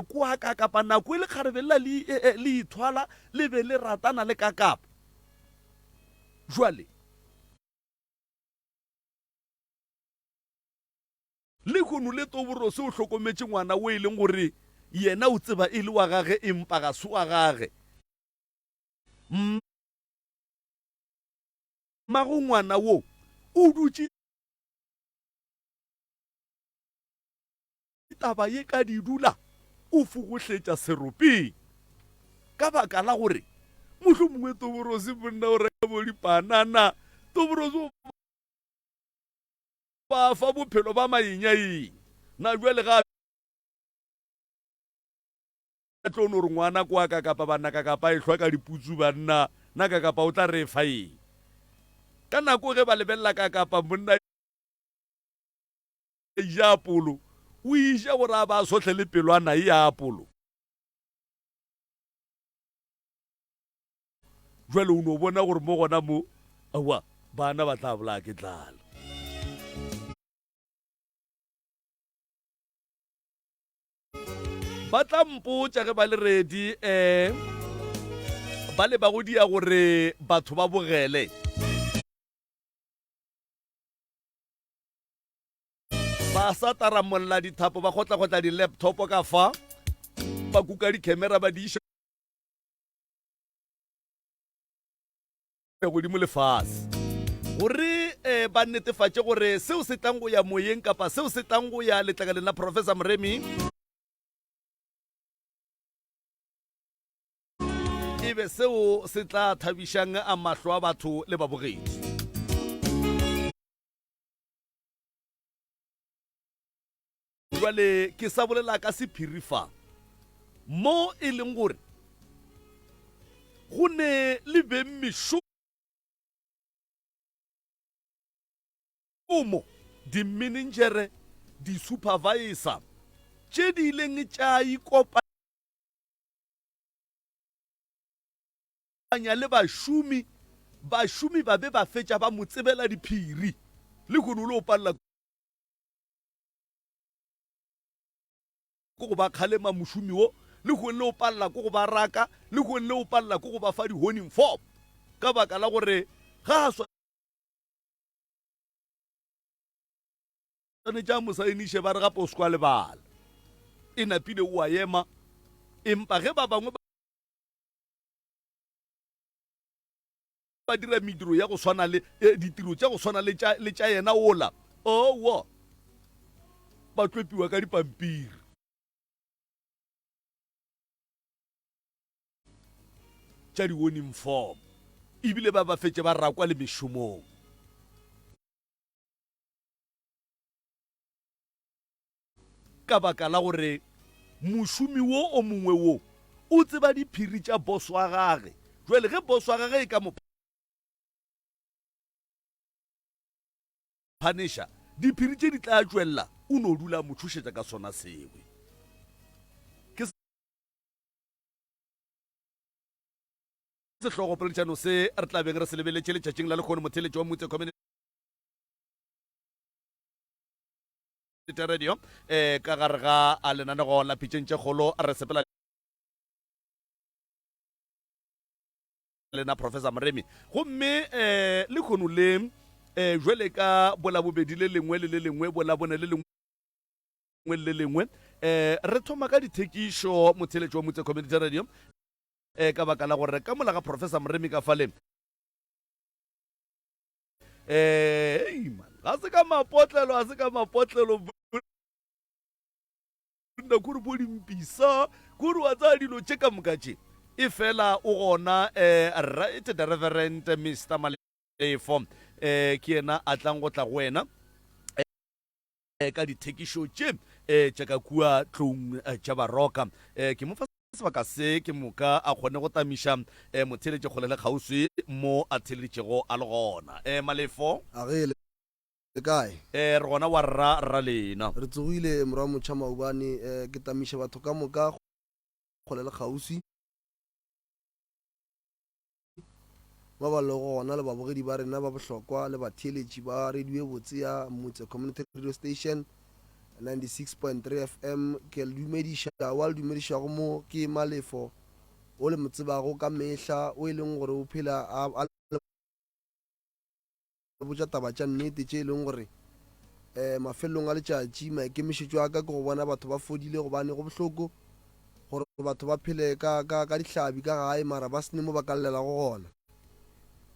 kwa ka kapa nako le kgarebella le ithwala le be le ratana le ka kapa jwale le khono le toboro se o hlokometse ngwana o e leng gore yena o tseba e le wa gage empa ga se wa gage mago ngwana wo o dutse taba ye ka di dula o fogohletša seropeng ka baka la gore mohlomongwe toborosi monna o reka bo dipanana toborosi ba fa bophelo ba maenyaeng na jwale ga tlo no re ngwana kwa ka kapa bana ka kapa e hlwa ka diputsu banna na ka kapa o tla re fa eng ka nako ge ba lebella ka kapa monna ja apolo o isha gore a ba sotlhe le pelwana e ya apolo jwale o no bona gore mo gona mo awa bana ba tla bola ke tlala ba tla mpotsa ge ba le ready ba le ba go dia gore batho ba bogele ba sa taramolla dithapo ba gotla di laptop ka fa ba kuka di camera ba di isha godimo lefase gore ba netefatše gore seo se tlang go ya moyeng kapa seo se tlang go ya letlakaleng la Professor Moremi e be seo se tla thabišang a mahlo a batho le babogedi jwale ke sa bolela ka sephiri fa mo e leng gore go ne le beng mešomo di-managere di-supervisor tše di ileng tša ikopanya le bašomi ba be ba fetša ba mo tsebela diphiri le kgono le o palela ko go ba kgalema mošomi wo le kgone le o palela ko go ba raka le kgone le o palela ko go ba fa di-honing form ka baka la gore ga a tshwanetse a mosaeniše ba re gape o se kwa lebala e napile o a ema empa ge ba bangwe ba dira mediro ya go swana le ditiro tša go swana le tša yena ola owa ba tlopiwa ka dipampiri tša di-warning form ebile ba fetše ba rakwa le mešomong ka baka la gore mošomi wo o mongwe wo o tseba diphiri tša boss wa gage jwale ge boss wa gage e ka mo punisha diphiri tše di tla tšwelela o no dula mo thušetša ka sona sewe sehlogo poledišano se re tla beng re se lebeletše letšatšing la lekgone motheletši wa motse community radio ka gare ga a lenanego la pitšeng tše kgolo re sepela lena Professor Moremi gomme le kgono le jwele ka bola bobedi le lengwe le le lengwe bola bone le lengwe le lengwe re thoma ka dithekišo motheletši wa motse community radio ka baka la gore ka mola ga Professor Moremi ka fale ga se ka mapotlelo nna kore bo dimpisa kore wa tsaya dilo tše ka moka tše e fela o gona right the Reverend Mr. Malefo ke yena a tlang go tla go wena ka dithekišo tše tša ka kua tlong tša baroka ke mo fa sebaka se ke moka a kgone go tamiša motheletše kgole le kgauswi mo a theleditšego a le gona Malefo agele kae re gona wa rra lena re tsogile morwa motšha maubane ke tamiša batho ka moka kgole le kgauswi ba ba le gona le babogedi ba rena ba bohlokwa le batheletši ba radio botse ya motse community radio station 96.3 FM ke le dumediša wa le dumedišago mo ke Malefo o le motsebago ka mehla o e leng gore o phela a botša taba tša nnete tše e leng gore mafelelong a letšatši maikemišetšo a ka ke go bona batho ba fodile gobane go bohloko gore batho ba phele ka dihlabi ka gae mara ba sene mo ba ka llelago gona.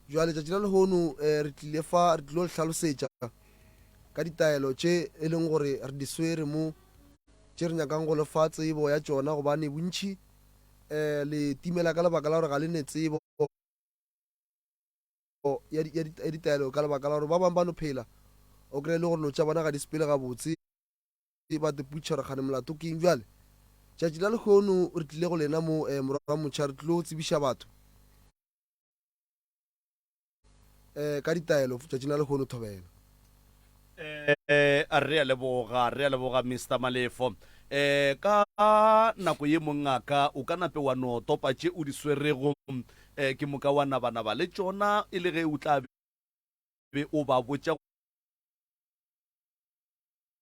Jwale letšatši la lehono re tlile le hlalosetša ka ditaelo tše e leng gore re di swere mo tše re nyakang go lefa tsebo ya tšona gobane bontši le timela ka lebaka la gore ga le ne tsebo ya ditaelo ka lebaka la gore ba bangwe ba no phela o kry le gore no tša bona ga di sepele gabotse ba teputša gore kgane molato keng. Jwale tšatši la lekgono re tlile go lena mo morago motšha re tlile go tsebiša batho ka ditaelo tšatši la lekgono Thobela. Re a leboga Mr. Malefo ka nako ye mongaka o ka nape wa no topa tše o di swerego ke moka wa nabanaba le tšona e le ge o tla be o ba botša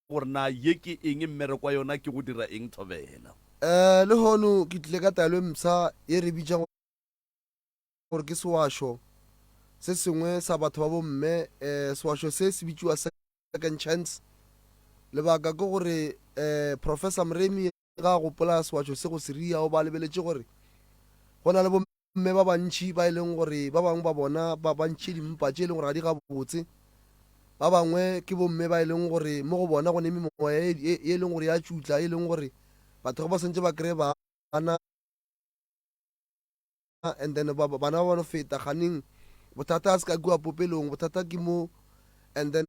gore na ye ke eng mmereko wa yona ke go dira eng Thobela. Le hono ke tlile ka taelo e msa e re bitšang gore ke sewasho se sengwe sa batho ba bomme sewasho se se bitšiwa second chance. Lebaka ke gore Professor Mremi ga gopola sewasho se go seria o ba lebeletše gore go na le bomme ba bantši ba e leng gore ba bangwe ba bona ba bantši dimpa tše e leng gore ga di gabotse, ba bangwe ke bomme ba e leng gore mo go bona go neme memoya e leng gore ya tšutla e leng gore batho ba sentse ba kry bana and then bana ba no feta ganeng bothata a se ka kua popelong bothata ke mo and then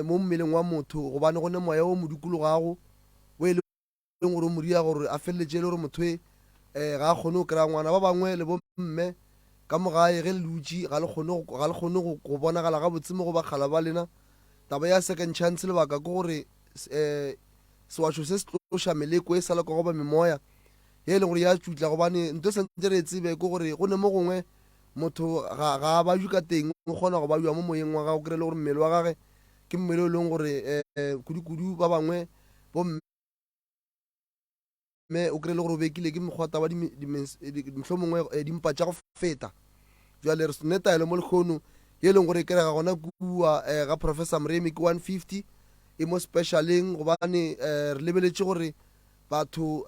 mo mmeleng wa motho gobane go ne moya o modukologago o e leng gore o moria gore a feleletše le gore motho ga a kgone go kry-a ngwana. Ba bangwe le bomme ka mogae ge le dutše ga le kgone go bonagala gabotse mo go bakgala ba lena. Taba ya second chance lebaka ke gore sewasho se se tloša meleko e sa le ka goba memoya ye e leng gore ya tšutla gobane nto santse re tsebe ke gore go ne mo gongwe motho ga a bajwe ka teng o kgona go bajwa mo moyeng wa gago kry le gore mmele wa gage ke mmele o leng gore kudu ba bangwe bomme o kry le gore o bekile ke mekgwata wa mohlomongwe dimpa tša go feta. Jwale re ne taelo mo lekgono ye leng gore e kry ga gona kua ga Professor Mremi ke 150 e mo specialeng gobane re lebeletše gore batho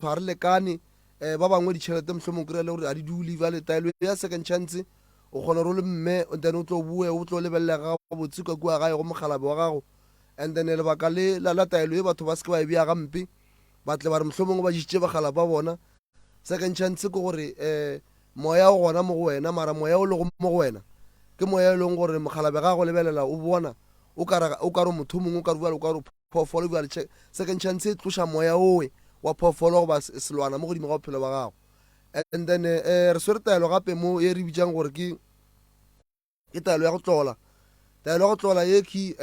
ga re lekane ba bangwe ditšhelete mohlomong kry le gore a di dule. Jwale taelo ya second chance o kgona gore o le mme then o tlo bue o tlo lebelela gabotse ka kua gae go mogalabe wa gago and then lebaka la taelo e batho ba se ke ba e bea gampe batle ba re mohlomong ba jitše bagala ba bona. Second chance ke gore moya o gona mo go wena mara moya o lego mo go wena ke moya e leng gore mogalabe ga go lebelela o bona o ka re motho mongwe o ka re o ka re phoofolo. Jwale second chance e tloša moya owe wa phoofolo goba selwana mo godimo ga bophelo ba gago. And then re swere taelo gape mo e re bitšang gore ke taelo ya go tlola. Taelo ya go tlola ye ke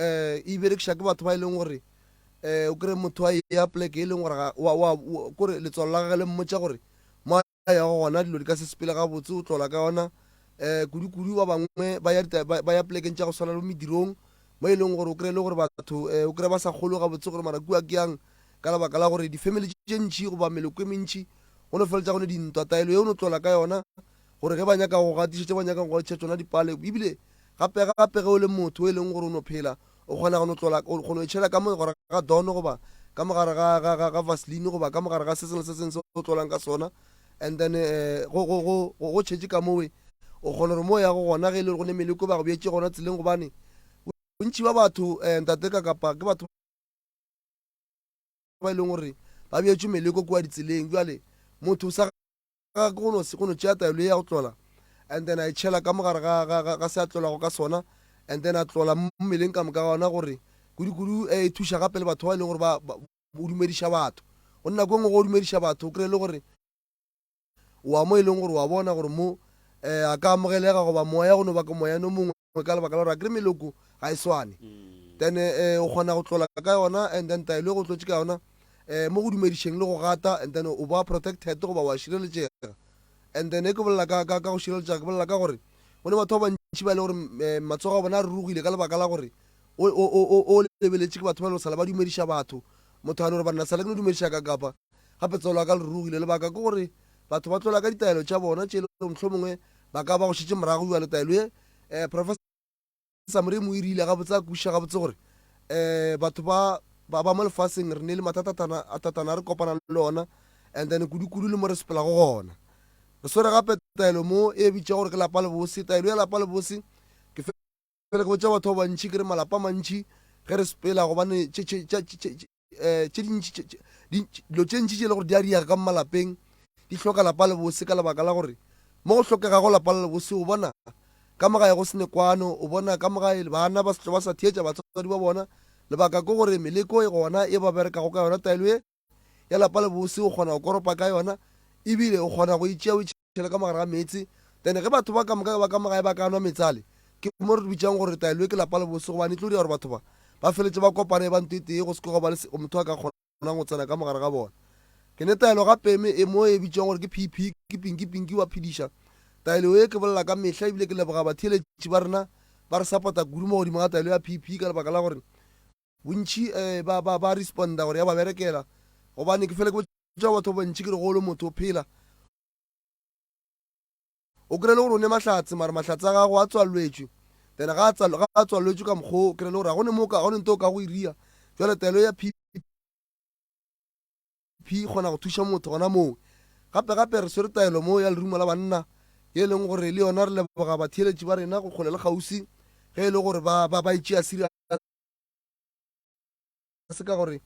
e berekiša ke batho ba e leng gore o kry motho a ya pleke e leng gore kore letswalo la gage le mmotša gore mo ya go gona dilo di ka se sepele gabotse o tlola ka yona. Kudu ba bangwe ba ya plekeng tša go swana le medirong mo e leng gore o kry le gore batho o kry ba sa kgolo gabotse gore mara kua ke yang ka lebaka la gore di-family tše ntšhi goba meleko e mentšhi go no feletša gone dintwa. Taelo ye o no tlola ka yona gore ge ba nyaka go gatišetše ba nyaka go gatšha tsona dipale ebile gape ge o le motho o e leng gore o no phela o kgona go no tlola o kgona go itšhela ka mogare ga dono goba ka mogare ga vaseline goba ka mogare ga se sengwe se sengwe se o tlolang ka sona and then go tšhetše ka mowe o kgona gore mo ya go gona ge e le gore go ne meleko ba go beetše gona tseleng gobane bontši ba batho ntate ka kapa ke batho ba e leng gore ba beetše meleko kua ditseleng. Jwale motho sa go no tšea taelo ya go tlola and then a itšhela ka mogare ga se a tlolago ka sona and then a tlola mo mmeleng ka moka gona gore kudu e thuša gape le batho ba e leng gore o dumediša batho go nna ko ngwe go dumediša batho o kry le gore wa mo e leng gore wa bona gore mo a ka amogelega goba moya go no baka moya no mongwe ka lebaka la gore a kry meloko ga e swane then o kgona go tlola ka yona and then taelo e go tlotše ka yona mo go dumedišeng le go gata and then o ba protected goba wa šireletšega. And then e ke bolela ka go šireletšega ke bolela ka gore go ne batho ba bantši ba e le gore matsogo a bona a rurugile ka lebaka la gore o lebeletse ke batho ba le sala ba dumediša batho motho a ne gore banna sala ke no dumediša ka kapa gape tsolo ka le rugile lebaka ke gore batho ba tlola ka ditaelo tša bona tše le motlho mongwe ba ka ba go šitše morago jwa le taelo e professor Moremi o irile gabotse a kuša gabotse gore batho ba mo lefaseng re ne le mathatatana a re kopana le ona and then kudu-kudu le mo re sepela go gona re swere gape taelo mo e bitša gore ke lapa le bose taelo ya lapa le bose ke fele ke botša batho ba bantšhi ke re malapa mantšhi ge re sepela gobane dilo tše ntši tše le gore di a diaga ka malapeng di hloka lapa le bose ka lebaka la gore mo go hlokegago lapa le bose o bona ka magae go sene kwano o bona ka magae bana ba sa thietša batswadi ba bona lebaka ke gore meleko e gona e ba berekago ka yona taelo e ya lapa le bose o kgona go koropa ka yona ebile o kgona go itšea o itšhele ka magare ga metsi then ge batho ba ka magae ba ka nwa metsale ke mo re bitšang gore taelo e ke lapa le bose gobane e tlo dia gore batho ba feletse ba kopane ba ntwetee go seke go ba le motho a ka kgonang go tsena ka mogare ga bona ke ne taelo gape e mo e bitšang gore ke pp ke pinki wa phediša taelo e ke bolela ka mehla ebile ke leboga batheeletši ba rena ba re support-a kudu mo godimo ga taelo ya pp ka lebaka la gore bontšhi ba responda gore ya ba berekela gobane ke fele ke botša batho bantšhi ke re golo motho o phela o kry le gore o ne mahlatse mare mahlatse a gago a tswalwetšwe then ga a tswalwetšwe ka mokgwa o kry le gore ga gone nto o ka go iria jale taelo ya pp kgona go thuša motho gona moo gape re swere taelo mo ya lerumo la banna e leng gore le yona re leboga batheeletši ba rena go kgole le gausi ge e le gore ba itšea serious se ka gore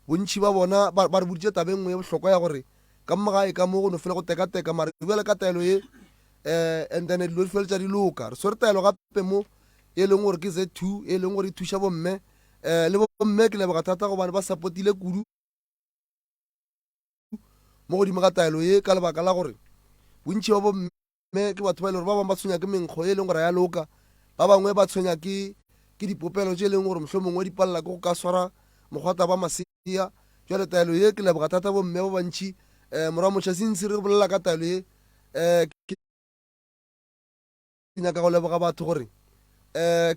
bontšhi ba bona ba re boditše tabe nngwe e bohlokwa ya gore ka mmagae ka mo go no fela go teka mare bjale ka taelo ye and then dilo di feletša di loka re swere taelo gape mo e leng gore ke Z2 e leng gore e thuša bomme le bomme ke leboga thata gobane ba support-ile kudu mo godimo ga taelo ye ka lebaka la gore bontšhi ba bomme ke batho ba e le gore ba bangwe ba tshwenya ke menkgo e leng gore ya loka ba bangwe ba tshwenya ke dipopelo tše e leng gore mohlho mongwe di palela ke go ka swara mogwata ba masea jale taelo ye ke leboga thata bomme ba bantšhi morago motšha sentse re bolela ka taelo ye ke nyaka go leboga batho gore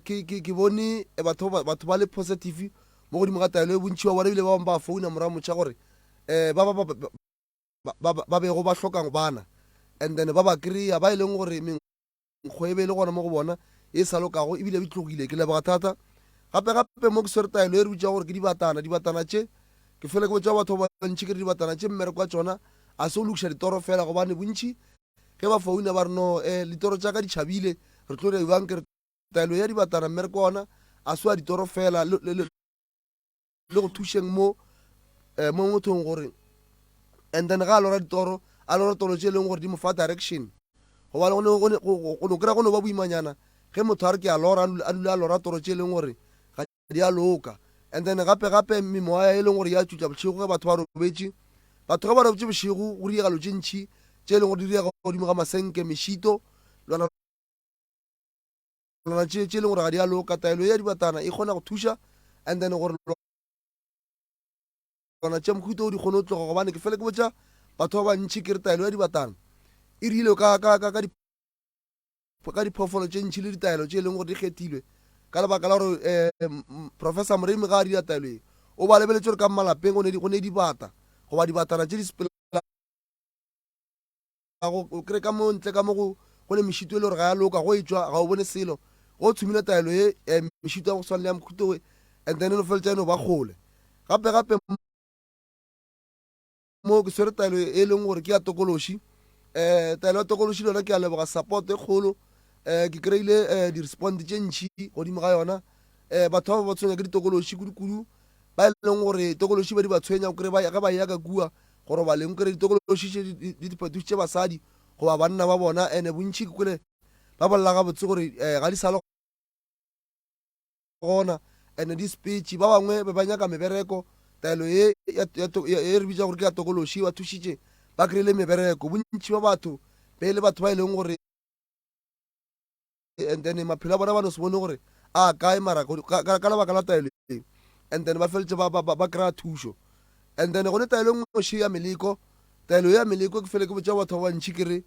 ke bone batho ba le positive mo godimo ga taelo ye bontšhi wa bona ebile ba bangwe ba founa morago motšha gore ba bego ba hlokang bana and then ba ba kry-a ba e leng gore menkgo e be e le gona mo go bona e sa lokago ebile be tlogile ke leboga thata gape mo ke swere taelo e re bitša gore ke dibatana tše ke fele ke botša batho ba bantšhi ke re dibatana tše mmereko wa tšona a se o lokiša ditoro fela gobane bontšhi ge ba founa ba re no ditoro tša ka di tšhabile re tlo reibang ke re taelo ya dibatana mmereko ona a se wa ditoro fela le go thušeng mo mothong gore and then ga a lora ditoro a lora toro tše e leng gore di mo fa direction gobane go kry-a go no ba boimanyana ge motho a re ke a lora a dule a lora toro tše e leng gore ga di a loka and then gape memoya e leng gore ya tšutša bošego ge batho ba robetše batho ge ba robetše bošego go diegalo tše ntšhi tše e leng gore di diega godimo ga masenke mešito lona tše e leng gore ga di a loka taelo ya dibatana e kgona go thuša and then gore lona tše mokhuto o di kgone go tloga gobane ke fele ke botša batho ba bantšhi ke re taelo ya dibatana e rile ka diphoofolo tše ntšhi le ditaelo tše e leng gore di kgethilwe ka lebaka la gore professor Moremi ga a dira taelo e o ba lebeletse gore ka malapeng go ne dibata goba dibatana tše di sepelago kry ka mo ntle ka mo go ne mešito e le gore ga ya loka go e tšwa ga o bone selo go tshumile taelo ye mešito ya go swana le ya mokhuto we and then e no feletša eno ba kgole gape mo ke swere taelo e leng gore ke ya tokološi taelo ya tokološi lona ke a leboga support e kgolo ke kry-ile di-respond tše ntšhi godimo ga yona batho ba tshwenya ke ditokološi kudu ba e leng gore tokološi ba di ba tshwenya ge ba yaka kua gore ba leng kry ditokološi tše di phetošitše basadi goba banna ba bona ande bontšhi ke kwele ba bolela gabotse gore ga di sa le gona ande di spetše ba bangwe be ba nyaka mebereko taelo e re bitša gore ke ya tokološi ba thušitše ba kry-ile mebereko bontšhi ba batho be le batho ba e leng gore and then maphelo a bona ba no se bone gore a kae mara ka lebaka la taelo e and then ba feletse ba kry-a thušo and then gone taelo ngwe ya meleko taelo ya meleko ke fele ke botša batho ba bantšhi ke re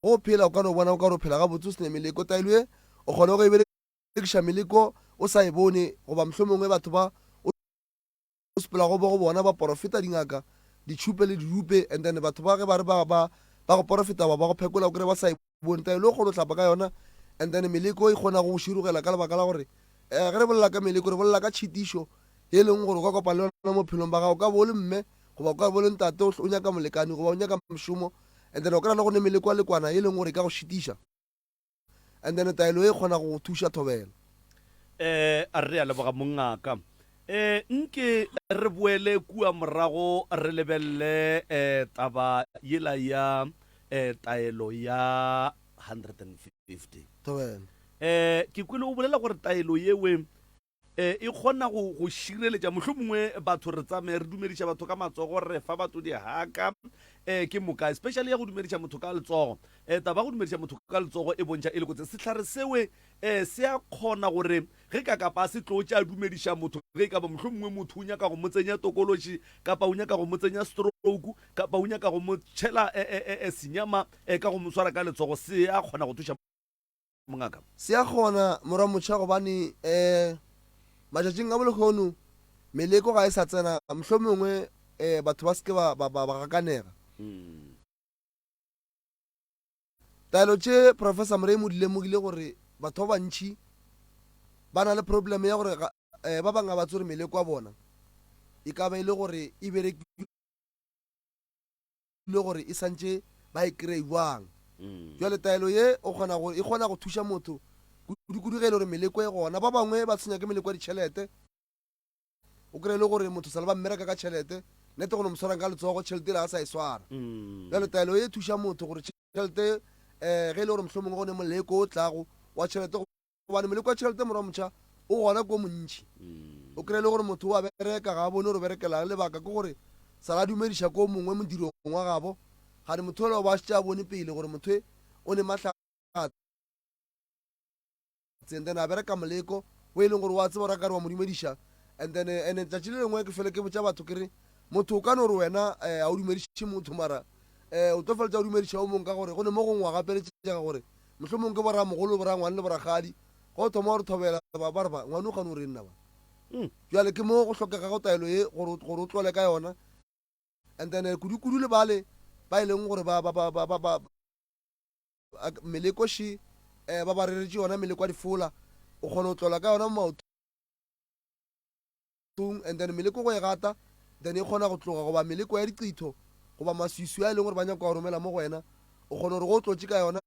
go phela o ka no bona o ka re o phela ga botse o sene meleko taelo e o kgone go berekiša meleko o sa e bone goba mohlomongwe batho ba o sepela go bona ba profita dingaka ditšhupe le dirupe, and then batho ba ge ba re ba go profita ba go phekola o kry ba sa e bone taelo o kgone o tlhapa ka yona, and then meleko e kgona go širogela ka lebaka la gore ge re bolela ka meleko re bolela ka tšhitišo e leng gore o ka kopana le yona mo phelong ba gago ka bo le mme goba o ka bo le ntate o nyaka molekane goba o nyaka mošomo, and then o kry-a le gone meleko a lekwana e leng gore e ka go šitiša, and then taelo e kgona go thuša thobela. a re a leboga mongaka nke re boele kua morago re lebelele taba yela ya taelo ya 150 thobela ke kwele o bolela gore taelo yewe e kgona go šireletša mohlomongwe batho re tsamaye re dumediša batho ka matsogo re fa batho di haka ke moka especially ya go dumediša motho ka letsogo taba go dumediša motho ka letsogo e bontšha e le kotse sehlare sewe se a kgona gore ge ka kapa se tlo tša dumediša motho ge ka ba mohlomongwe motho o nyaka go mo tsenya tokološi kapa o nyaka go mo tsenya stroke kapa o nyaka go mo tšhela senyama ka go mo swara ka letsogo se a kgona go thuša mongaka se a kgona mora motšha gobane matšatšing a bolekgono meleko ga e sa tsena mohlomongwe batho ba seke ba gakanega. Taelo tše professor Mremo di lemogile gore batho ba bantšhi ba na le problem ya gore ba bangwe ba tsore meleko a bona e ka ba e le gore e berekile gore e santše ba e kry-iwang jwale taelo ye e kgona go thuša motho kudu ge e le gore meleko e gona ba bangwe ba tshwenya ke meleko ya ditšhelete o kry le gore motho sale ba mmereka ka tšhelete nete gone moswarang ka letsogo tšhelete le a sa e swara jale taelo e thuša motho gore tšhelete ge e le gore mohlomongwe gone moleko o tlago wa tšhelete gobane moleko wa tšhelete mora motšha o gona ko montšhi o kry le gore motho o a bereka ga a bone gore berekela lebaka ke gore sala dumediša ko mongwe modirong wa gabo gane motho ole o ba šetša a bone pele gore motho o ne matlhatse and then a bereka moleko o e leng gore wa tseba ora ka re wa mo dumediša and then tšatši le lengwe ke fele ke botša batho kere motho o ka no re wena a o dumediše motho mara o tlo feletša o dumediša o mongwe ka gore go ne mo gongwe wa gapeletšega gore mohlomongwe ke bora mogolo bora ngwane le boragadi go thoma gore thobela ba re ba ngwane o gane o re nna ba jale ke mo go tlhokega go taelo ye gore o tlole ka yona, and then kudu le bale ba e leng gore melekoši ba ba reretše yona meleko a difola o kgona go tlola ka yona mo maotong, and then meleko go e gata then e kgona go tloga goba meleko ya diqitho goba maswiswi a e leng gore ba nyaka go romela mo go wena o kgona gore go tlotse ka yona,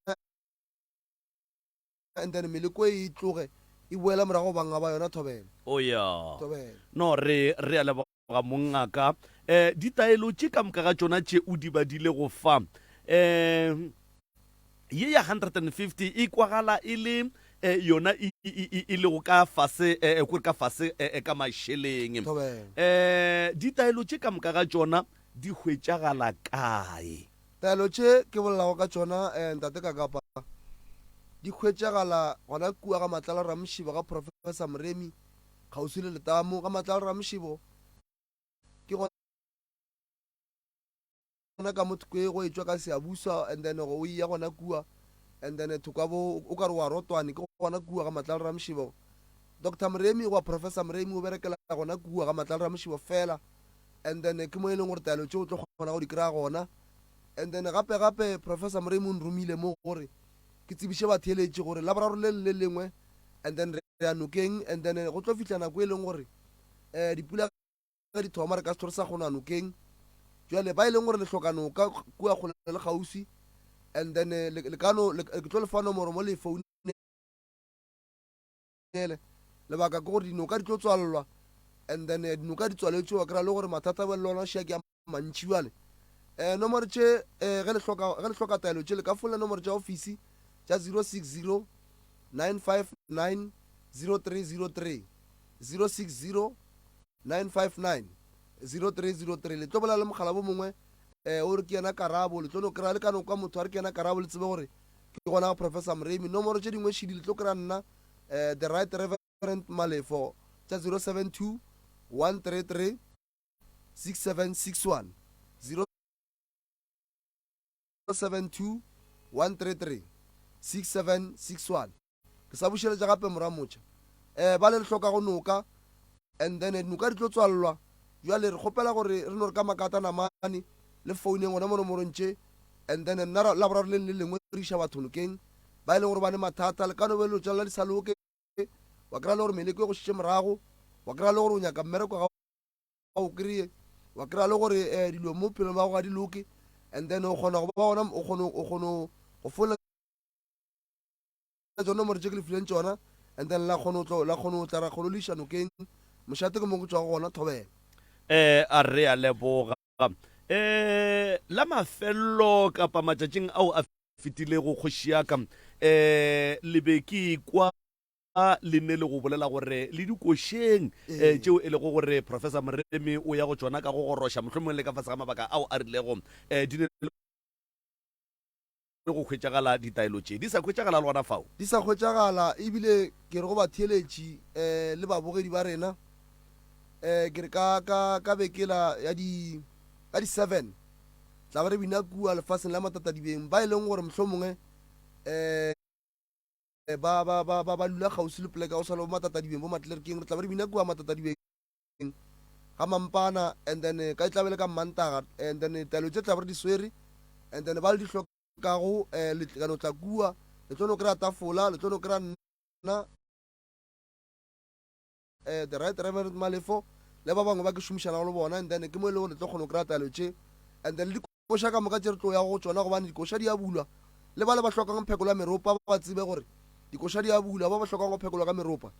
and then meleko e tloge e boela morago banga ba yona thobela no re a leboga mongaka ditaelo tše ka moka ga tšona tše o di badile go fa ye ya 150 e kwagala e le yona e le go ka fase kore ka fase ka mašeleng ditaelo tše ka moka ga tšona di hwetšagala kae taelo tše ke bolelago ka tšona ntate ka kapa di hwetšagala gona kua ga matlala ramošibo ga professor Mremi kgauswi le letamo ga matlala ramošibo ke gona ka motho kwe go etšwa ka seabuswa and then go ya gona kua and then thokabo o ka re wa rotwane ke gona kua ga matlala ramošibo Dr. Mremi wa professor Mremi o berekela gona kua ga matlala ramošibo fela, and then ke mo e leng gore taelo tše o tlo kgona go di kry-a gona, and then gape professor Mremi o nromile mo gore ke tsebiše batheeletše gore la boraro le lengwe and then re ya nokeng, and then go tlo fitlha nako e leng gore dipula ka di thoma re ka setore sa gona nokeng jwale ba e leng gore le hloka noka kua kgole le kgauswi, and then ke tlo le fa nomoro mo le founele lebaka ke gore dinoka di tlo tswalelwa, and then dinoka di tswaletše wa kry-a le gore mathata a lona šia ke a mantši jwale nomoro tše ge le hloka taelo tše le ka folela nomoro tša office tša 060 959 0303 060 959 0303 le tlo bolela le mogala bo mongwe o re ke yena Karabo le tlo no kry-a le ka noka motho a re ke yena Karabo le tsebe gore ke gona ga professor Mremi. Nomoro tše dingwe šidi le tlo kry-a nna the right reverend Malefo tša 072 133 6761 072 133 6761 ke sa bušeletša gape mora motšha ba le hloka go noka and then noka di tlo tswalelwa jwale re kgopela gore re no re ka makata namane le founeng gona mo nomorontše and then nna la boraro le lengwe re iša batho nokeng ba e leng gore ba ne mathata le ka no be le tšalela di sa loke wa kry-a le gore meleko e go šitše morago wa kry-a le gore o nyaka mmereko ga o kry-e wa kry-a le gore dilo mo phelong ba go ga di loke and then o kgona go ba gona o kgone go fola tsone nomoro tše ke le fileng tšona and then la kgone o tla ra kgone o le iša nokeng mošate ke mo go tswa go gona thobela a re a leboga la mafello kapa matšatšing ao a fetile go kgoši yaka le be ke kwa le ne le go bolela gore le dikošeng tšeo e le go gore professor Moremi o ya go tšona ka go goroša mohlomong le ka fase ga mabaka ao a rilego di ne le go hwetšagala ditaelo tše di sa hwetšagala le gona fao di sa hwetšagala ebile ke re go ba theeletši le babogedi ba rena ke re ka bekela ya di 7 tla ba re bina kua lefaseng la matatadibeng ba e leng gore mohlho mongwe ba lula kgausi le poleka o sa le bo matatadibeng bo matlerekeng re tla ba re bina kua matatadibeng ga mampana and then ka e tlabele ka mmantaga and then taelo tse tla ba re di swere and then ba le di hlokago letlekano tla kua le tlo no kry-a tafola le tlo no kry-a nna the right reverend Malefo le ba bangwe ba ke šomišanago le bona and then ke mo e le gore le tlo kgone o kry-a taelo tše and then le dikoša ka moka tše re tlo ya go tsona gobane dikoša di a bulwa le ba le ba hlokang phekolo ya meropa ba tsebe gore dikoša di a bulwa ba ba hlokang go phekolwa ka meropa